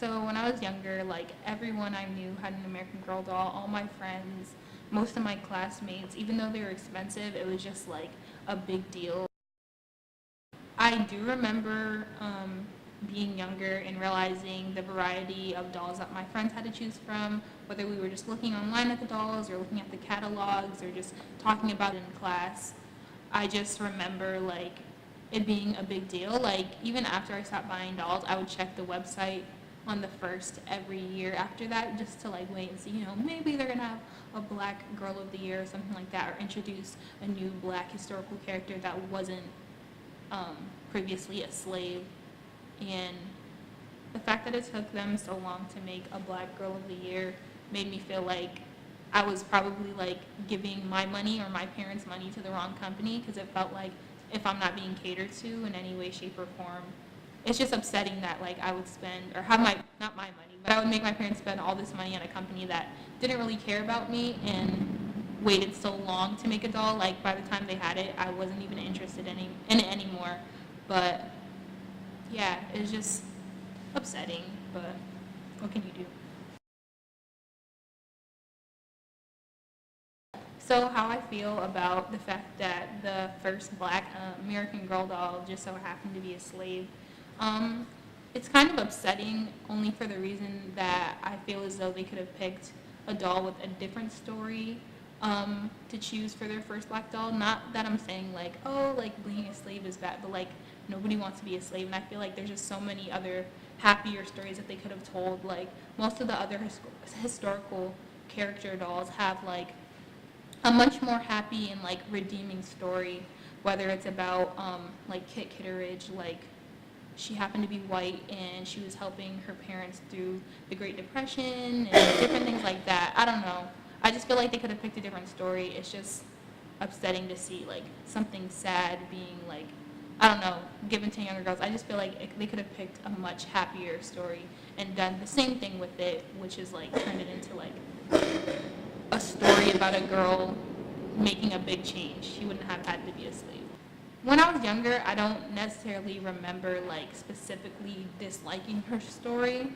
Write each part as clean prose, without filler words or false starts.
So when I was younger, like everyone I knew had an American Girl doll. All my friends, most of my classmates, even though they were expensive, it was just like a big deal. I do remember being younger and realizing the variety of dolls that my friends had to choose from, whether we were just looking online at the dolls or looking at the catalogs or just talking about it in class. I just remember like it being a big deal. Like even after I stopped buying dolls, I would check the website on the first every year after that just to like wait and see, maybe they're gonna have a black girl of the year or something like that, or introduce a new black historical character that wasn't previously a slave. And the fact that it took them so long to make a black girl of the year made me feel like I was probably like giving my money or my parents' money to the wrong company, because it felt like if I'm not being catered to in any way, shape, or form, it's just upsetting that like I would spend or have not my money, but I would make my parents spend all this money on a company that didn't really care about me and waited so long to make a doll. Like by the time they had it, I wasn't even interested in it anymore. But yeah, it's just upsetting, but what can you do? So how I feel about the fact that the first black American Girl doll just so happened to be a slave, um, it's kind of upsetting only for the reason that I feel as though they could have picked a doll with a different story to choose for their first black doll. Not that I'm saying like, oh, like being a slave is bad, but like nobody wants to be a slave, and I feel like there's just so many other happier stories that they could have told. Like most of the other historical character dolls have like a much more happy and like redeeming story, whether it's about like Kit Kitteridge, like she happened to be white and she was helping her parents through the Great Depression and different things like that. I don't know. I just feel like they could have picked a different story. It's just upsetting to see like something sad being like, I don't know, given to younger girls. I just feel like they could have picked a much happier story and done the same thing with it, which is like turned it into like a story about a girl making a big change. She wouldn't have had to be a slave. When I was younger, I don't necessarily remember like specifically disliking her story,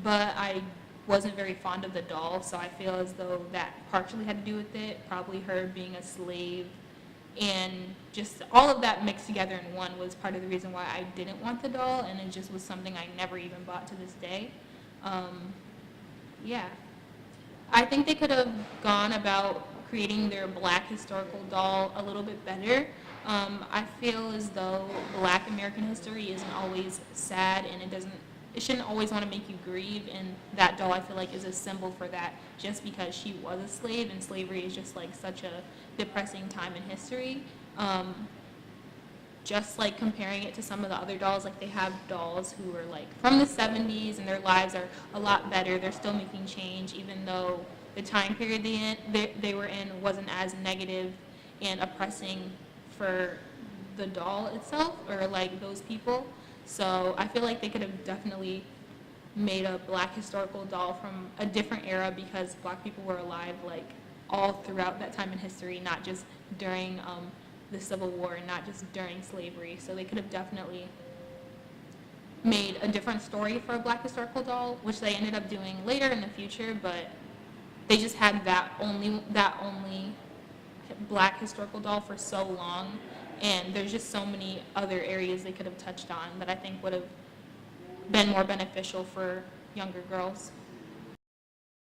but I wasn't very fond of the doll, so I feel as though that partially had to do with it. Probably her being a slave and just all of that mixed together in one was part of the reason why I didn't want the doll, and it just was something I never even bought to this day. Um, yeah. I think they could have gone about creating their black historical doll a little bit better. I feel as though black American history isn't always sad, and it shouldn't always want to make you grieve, and that doll I feel like is a symbol for that, just because she was a slave and slavery is just like such a depressing time in history. Just like comparing it to some of the other dolls, like they have dolls who are like from the 70s and their lives are a lot better. They're still making change, even though the time period they were in wasn't as negative and oppressing for the doll itself or like those people. So I feel like they could have definitely made a black historical doll from a different era, because black people were alive like all throughout that time in history, not just during the Civil War and not just during slavery. So they could have definitely made a different story for a black historical doll, which they ended up doing later in the future, but they just had that only black historical doll for so long, and there's just so many other areas they could have touched on that I think would have been more beneficial for younger girls.